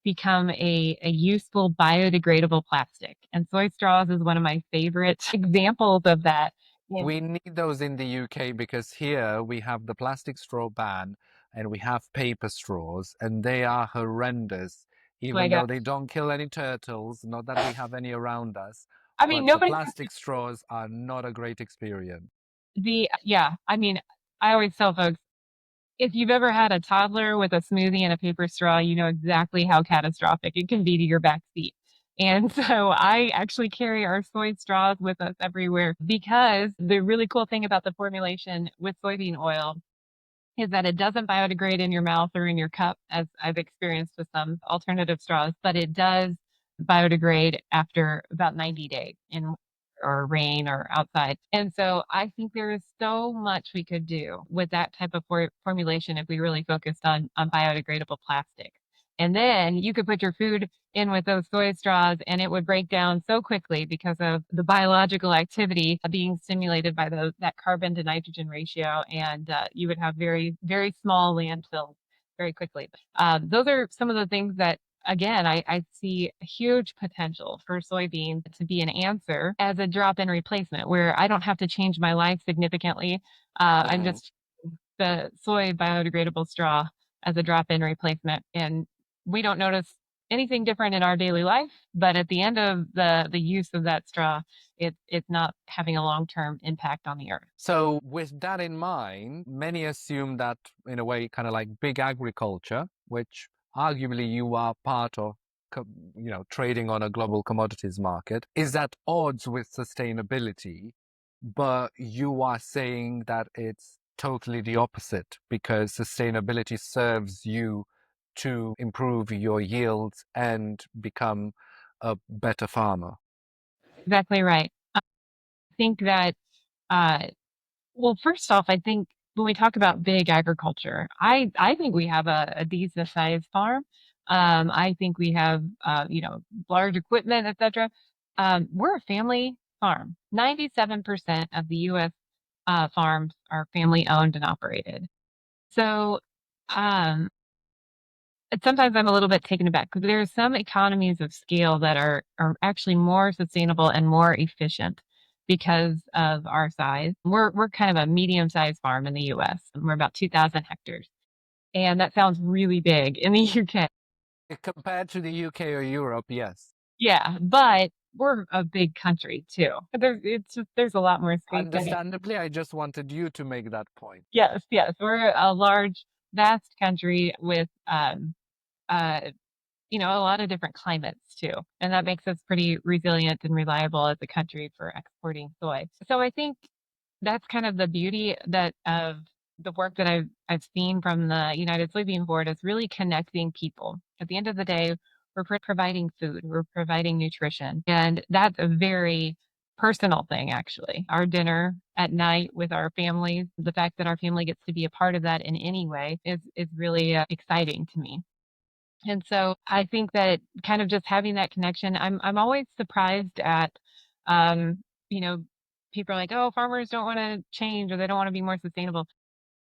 become a useful biodegradable plastic? And soy straws is one of my favorite examples of that. We need those in the UK because here we have the plastic straw ban and we have paper straws, and they are horrendous, even Like, though they don't kill any turtles, not that we have any around us, I mean, but the nobody plastic straws are not a great experience. yeah, I mean, I always tell folks, if you've ever had a toddler with a smoothie and a paper straw, you know exactly how catastrophic it can be to your back seat. And so I actually carry our soy straws with us everywhere because the really cool thing about the formulation with soybean oil is that it doesn't biodegrade in your mouth or in your cup, as I've experienced with some alternative straws, but it does biodegrade after about 90 days in or rain or outside. And so I think there is so much we could do with that type of formulation if we really focused on biodegradable plastic. And then you could put your food in with those soy straws and it would break down so quickly because of the biological activity being stimulated by that carbon to nitrogen ratio. And you would have very, very small landfills very quickly. Those are some of the things that, again, I see a huge potential for soybean to be an answer as a drop-in replacement where I don't have to change my life significantly. I'm just the soy biodegradable straw as a drop-in replacement. And we don't notice anything different in our daily life, but at the end of the use of that straw, it's not having a long-term impact on the earth. So, with that in mind, many assume that, in a way, kind of like big agriculture, which arguably you are part of trading on a global commodities market, is at odds with sustainability, but you are saying that it's totally the opposite because sustainability serves you to improve your yields and become a better farmer. Exactly right. I think that, uh, well, first off, I think when we talk about big agriculture, I think we have a decent sized farm. I think we have, large equipment, etc. We're a family farm. 97% of the U.S. Farms are family owned and operated. So, um, sometimes I'm a little bit taken aback because there are some economies of scale that are actually more sustainable and more efficient because of our size. We're kind of a medium-sized farm in the US. We're about 2,000 hectares. And that sounds really big in the UK. Compared to the UK or Europe, yes. Yeah, but we're a big country too. There's a lot more space in it. Understandably, I just wanted you to make that point. Yes, yes. We're a large, vast country with uh a lot of different climates too. And that makes us pretty resilient and reliable as a country for exporting soy. So I think that's kind of the beauty that of the work that I've seen from the United Soybean Board is really connecting people. At the end of the day, we're providing food, we're providing nutrition, and that's a very personal thing actually. Our dinner at night with our families, the fact that our family gets to be a part of that in any way is really exciting to me. And so I think that kind of just having that connection, I'm always surprised at, um, you know, people are like, oh, farmers don't want to change or they don't want to be more sustainable.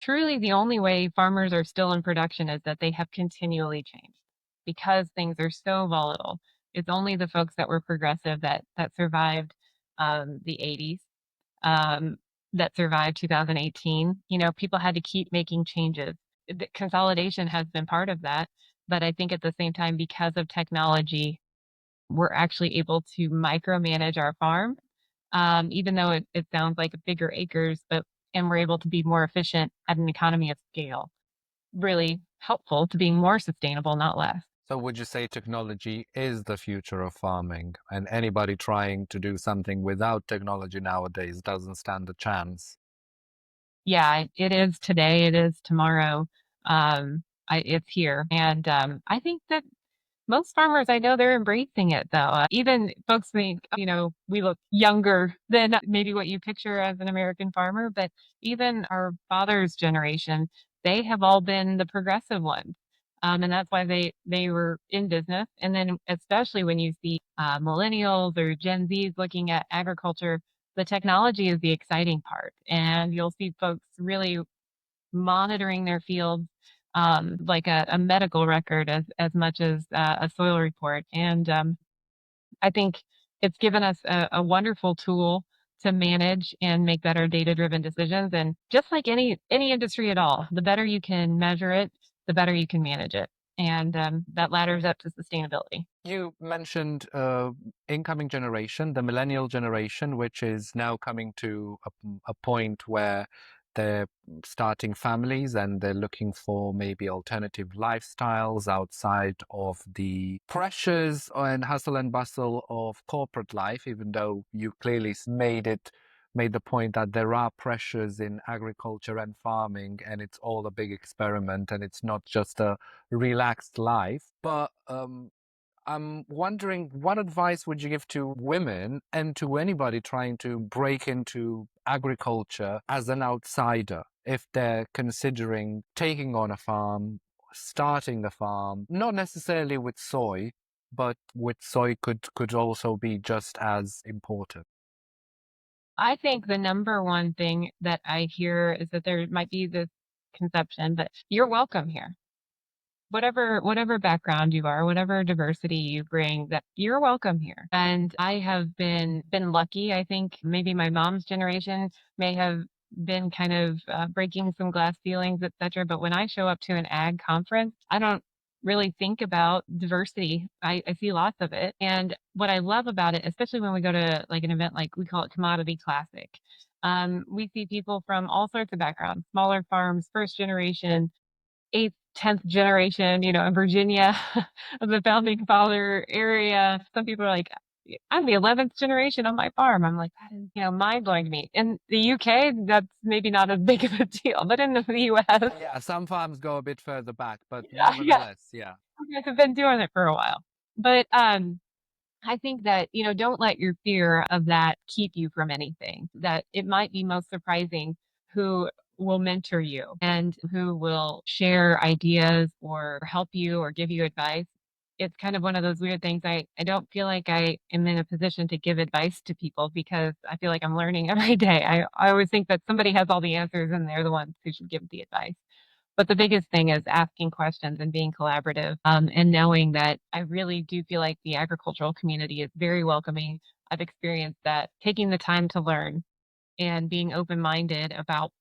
Truly, the only way farmers are still in production is that they have continually changed because things are so volatile. It's only the folks that were progressive that survived the 80s, um, that survived 2018. People had to keep making changes. The consolidation has been part of that, but I think at the same time, because of technology, we're actually able to micromanage our farm, even though it sounds like bigger acres, and we're able to be more efficient at an economy of scale. Really helpful to being more sustainable, not less. So would you say technology is the future of farming, and anybody trying to do something without technology nowadays doesn't stand a chance? Yeah, it is today, it is tomorrow. It's here. And I think that most farmers I know they're embracing it though. Even folks think, we look younger than maybe what you picture as an American farmer, but even our father's generation, they have all been the progressive ones. And that's why they were in business. And then especially when you see millennials or Gen Zs looking at agriculture, the technology is the exciting part. And you'll see folks really monitoring their fields, like a medical record as much as a soil report. And I think it's given us a wonderful tool to manage and make better data-driven decisions. And just like any industry at all, the better you can measure it, the better you can manage it. And that ladders up to sustainability. You mentioned incoming generation, the millennial generation, which is now coming to a point where they're starting families and they're looking for maybe alternative lifestyles outside of the pressures and hustle and bustle of corporate life, even though you clearly made the point that there are pressures in agriculture and farming, and it's all a big experiment and it's not just a relaxed life. But I'm wondering, what advice would you give to women and to anybody trying to break into agriculture as an outsider if they're considering taking on a farm, starting a farm, not necessarily with soy, but with soy could also be just as important? I think the number one thing that I hear is that there might be this conception, but you're welcome here. Whatever background you are, whatever diversity you bring, that you're welcome here. And I have been lucky. I think maybe my mom's generation may have been kind of breaking some glass ceilings, etc. But when I show up to an ag conference, I don't really think about diversity. I see lots of it. And what I love about it, especially when we go to like an event like we call it Commodity Classic, we see people from all sorts of backgrounds, smaller farms, first generation, eighth 10th generation, in Virginia of the founding father area. Some people are like, I'm the 11th generation on my farm. I'm like, that is, mind blowing to me. In the UK, that's maybe not as big of a deal, but in the US, Yeah, some farms go a bit further back, but yeah, nevertheless, yeah. you guys have been doing it for a while. But I think that, don't let your fear of that keep you from anything. That it might be most surprising who will mentor you and who will share ideas or help you or give you advice. It's kind of one of those weird things. I don't feel like I am in a position to give advice to people because I feel like I'm learning every day. I always think that somebody has all the answers and they're the ones who should give the advice. But the biggest thing is asking questions and being collaborative, and knowing that I really do feel like the agricultural community is very welcoming. I've experienced that taking the time to learn and being open minded about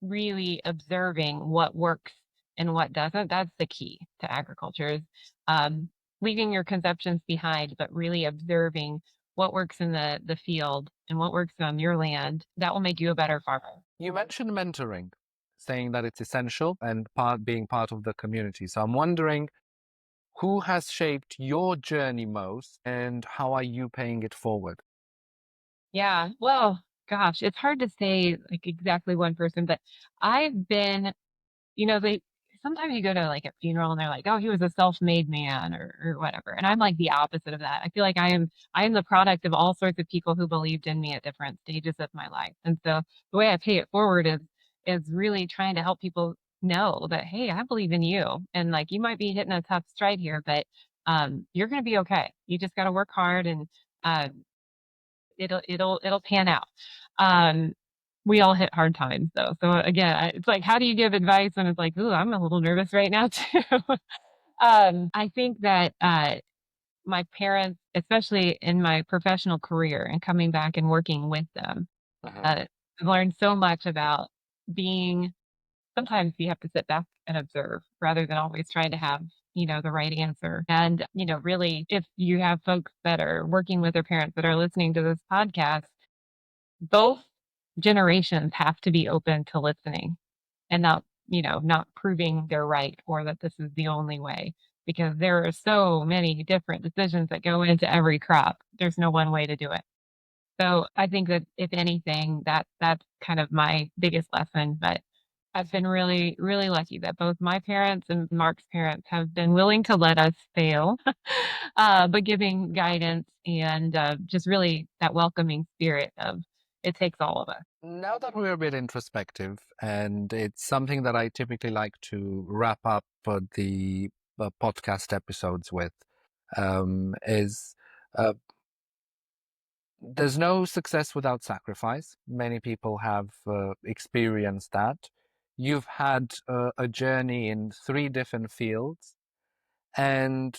really observing what works and what doesn't. That's the key to agriculture is um, leaving your conceptions behind, but really observing what works in the field and what works on your land. That will make you a better farmer. You mentioned mentoring, saying that it's essential and being part of the community. So I'm wondering who has shaped your journey most and how are you paying it forward? Yeah. Well, gosh, it's hard to say like exactly one person, but I've been, they sometimes you go to like a funeral and they're like, "Oh, he was a self-made man," or whatever. And I'm like the opposite of that. I feel like I am the product of all sorts of people who believed in me at different stages of my life. And so the way I pay it forward is really trying to help people know that, hey, I believe in you. And like you might be hitting a tough stride here, but you're gonna be okay. You just gotta work hard and uh, it'll pan out. Um, we all hit hard times though. So again, it's like, how do you give advice when it's like, ooh, I'm a little nervous right now too. I think that my parents, especially in my professional career and coming back and working with them, Uh-huh. I've learned so much about being. Sometimes you have to sit back and observe rather than always trying to have the right answer. And really, if you have folks that are working with their parents that are listening to this podcast, both generations have to be open to listening and not proving they're right or that this is the only way because there are so many different decisions that go into every crop. There's no one way to do it. So I think that if anything, that's kind of my biggest lesson. But I've been really, really lucky that both my parents and Mark's parents have been willing to let us fail, but giving guidance and just really that welcoming spirit of it takes all of us. Now that we're a bit introspective, and it's something that I typically like to wrap up the podcast episodes with, is uh, there's no success without sacrifice. Many people have experienced that. You've had a journey in three different fields, and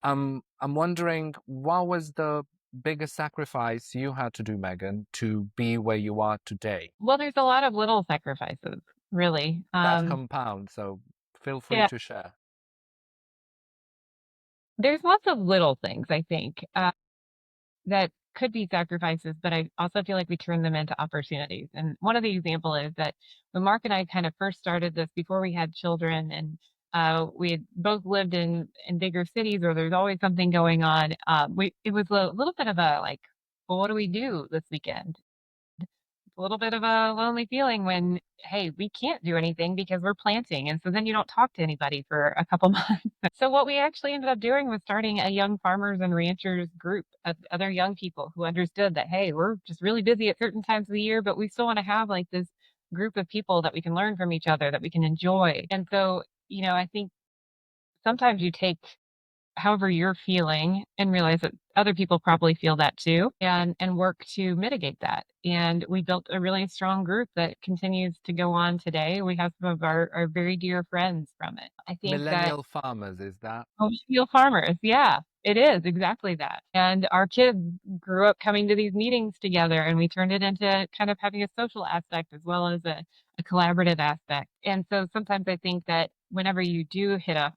I'm wondering what was the biggest sacrifice you had to do, Megan, to be where you are today? Well, there's a lot of little sacrifices, really. That compound, so feel free Yeah, to share. there's lots of little things I think. That could be sacrifices, but I also feel like we turn them into opportunities. And one of the example is that when Mark and I kind of first started this before we had children and we had both lived in bigger cities where there's always something going on. It was a little bit of a like, well, what do we do this weekend? A little bit of a lonely feeling when, hey, we can't do anything because we're planting. And so then you don't talk to anybody for a couple months. So what we actually ended up doing was starting a young farmers and ranchers group of other young people who understood that, hey, we're just really busy at certain times of the year, but we still want to have like this group of people that we can learn from each other, that we can enjoy. And so, I think sometimes you take however you're feeling and realize that other people probably feel that too and work to mitigate that. And we built a really strong group that continues to go on today. We have some of our very dear friends from it. I think that Millennial farmers, is that? Homestead farmers, yeah, it is exactly that. And our kids grew up coming to these meetings together and we turned it into kind of having a social aspect as well as a collaborative aspect. And so sometimes I think that whenever you do hit a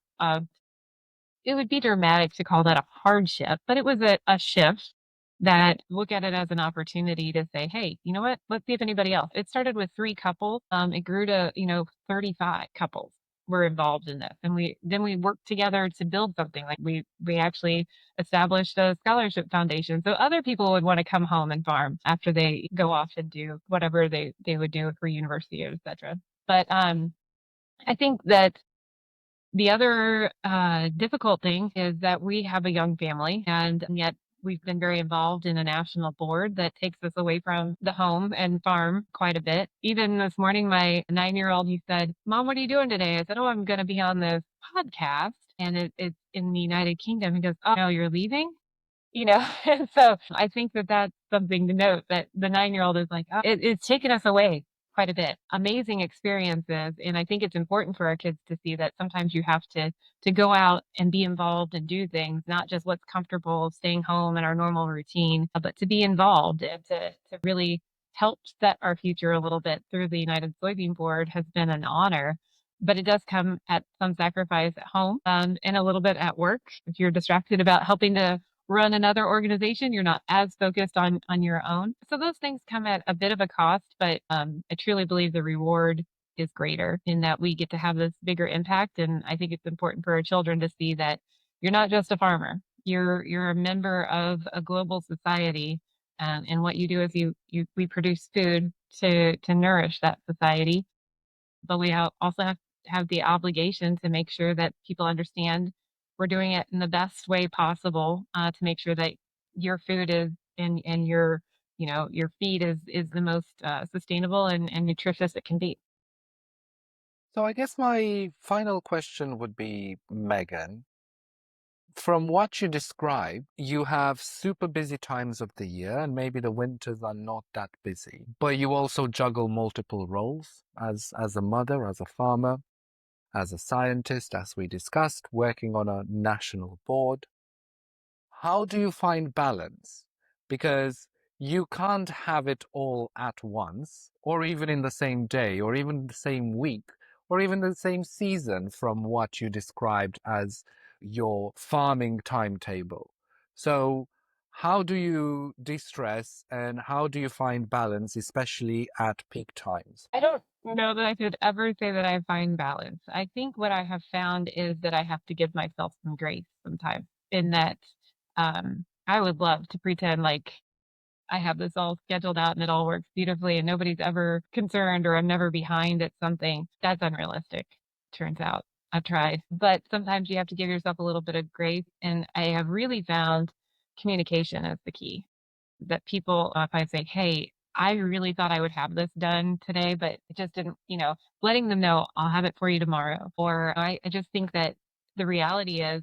it would be dramatic to call that a hardship, but it was a shift that look at it as an opportunity to say, hey, you know what? Let's see if anybody else. It started with 3 couples. It grew to, 35 couples were involved in this. And we worked together to build something. Like we actually established a scholarship foundation. So other people would want to come home and farm after they go off and do whatever they would do for university, etc. But I think that the other difficult thing is that we have a young family, and yet we've been very involved in a national board that takes us away from the home and farm quite a bit. Even this morning, my 9-year-old, he said, "Mom, what are you doing today?" I said, "Oh, I'm going to be on this podcast, and it's in the United Kingdom." He goes, "Oh, no, you're leaving?" And so I think that that's something to note, that the 9-year-old is like, oh, it's taken us away quite a bit. Amazing experiences. And I think it's important for our kids to see that sometimes you have to go out and be involved and do things, not just what's comfortable, staying home in our normal routine, but to be involved and to really help set our future a little bit through the United Soybean Board has been an honor. But it does come at some sacrifice at home, and a little bit at work. If you're distracted about helping to run another organization, you're not as focused on your own. So those things come at a bit of a cost, but I truly believe the reward is greater in that we get to have this bigger impact. And I think it's important for our children to see that you're not just a farmer. You're a member of a global society, and what you do is we produce food to nourish that society. But we also have the obligation to make sure that people understand we're doing it in the best way possible, to make sure that your food is and your feed is the most sustainable and nutritious it can be. So I guess my final question would be, Megan, from what you described, you have super busy times of the year, and maybe the winters are not that busy, but you also juggle multiple roles as a mother, as a farmer, as a scientist, as we discussed, working on a national board. How do you find balance? Because you can't have it all at once, or even in the same day, or even the same week, or even the same season from what you described as your farming timetable. So, how do you de-stress and how do you find balance, especially at peak times? I don't know that I could ever say that I find balance. I think what I have found is that I have to give myself some grace sometimes, in that I would love to pretend like I have this all scheduled out and it all works beautifully and nobody's ever concerned or I'm never behind at something. That's unrealistic, turns out. I've tried. But sometimes you have to give yourself a little bit of grace. And I have really found communication as the key. That people, if I say, "Hey, I really thought I would have this done today, but it just didn't," letting them know, "I'll have it for you tomorrow." Or I just think that the reality is,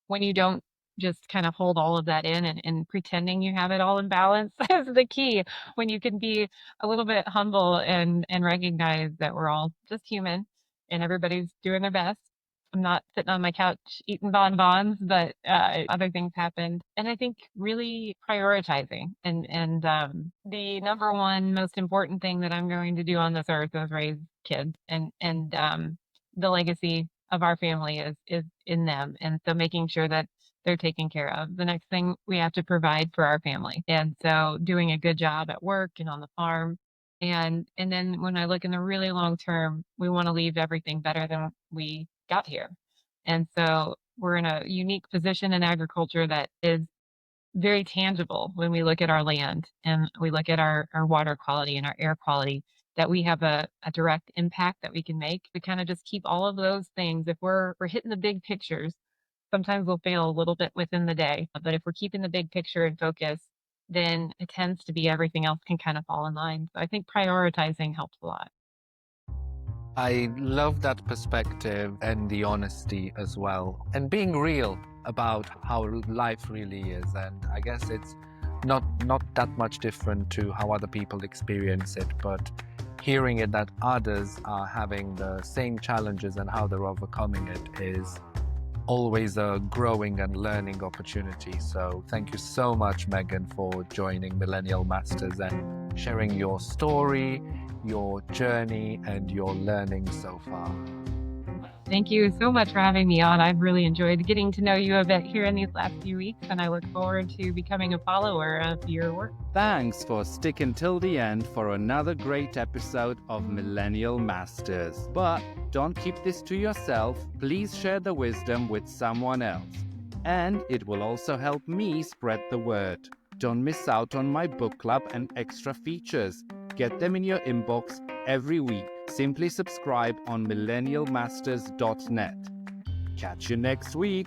when you don't just kind of hold all of that in and pretending you have it all in balance is the key. When you can be a little bit humble and recognize that we're all just human and everybody's doing their best. I'm not sitting on my couch eating bonbons, but other things happened. And I think really prioritizing and the number one most important thing that I'm going to do on this earth is raise kids, and the legacy of our family is in them. And so making sure that they're taken care of. The next thing, we have to provide for our family. And so doing a good job at work and on the farm. And then when I look in the really long term, we want to leave everything better than we got here. And so we're in a unique position in agriculture that is very tangible when we look at our land and we look at our water quality and our air quality, that we have a direct impact that we can make. We kind of just keep all of those things. If we're hitting the big pictures, sometimes we'll fail a little bit within the day. But if we're keeping the big picture in focus, then it tends to be everything else can kind of fall in line. So I think prioritizing helps a lot. I love that perspective and the honesty as well, and being real about how life really is. And I guess it's not that much different to how other people experience it, but hearing it that others are having the same challenges and how they're overcoming it is always a growing and learning opportunity. So thank you so much, Megan, for joining Millennial Masters and sharing your story, your journey, and your learning so far. Thank you so much for having me on. I've really enjoyed getting to know you a bit here in these last few weeks, and I look forward to becoming a follower of your work. Thanks for sticking till the end for another great episode of Millennial Masters. But don't keep this to yourself. Please share the wisdom with someone else. And it will also help me spread the word. Don't miss out on my book club and extra features. Get them in your inbox every week. Simply subscribe on millennialmasters.net. Catch you next week.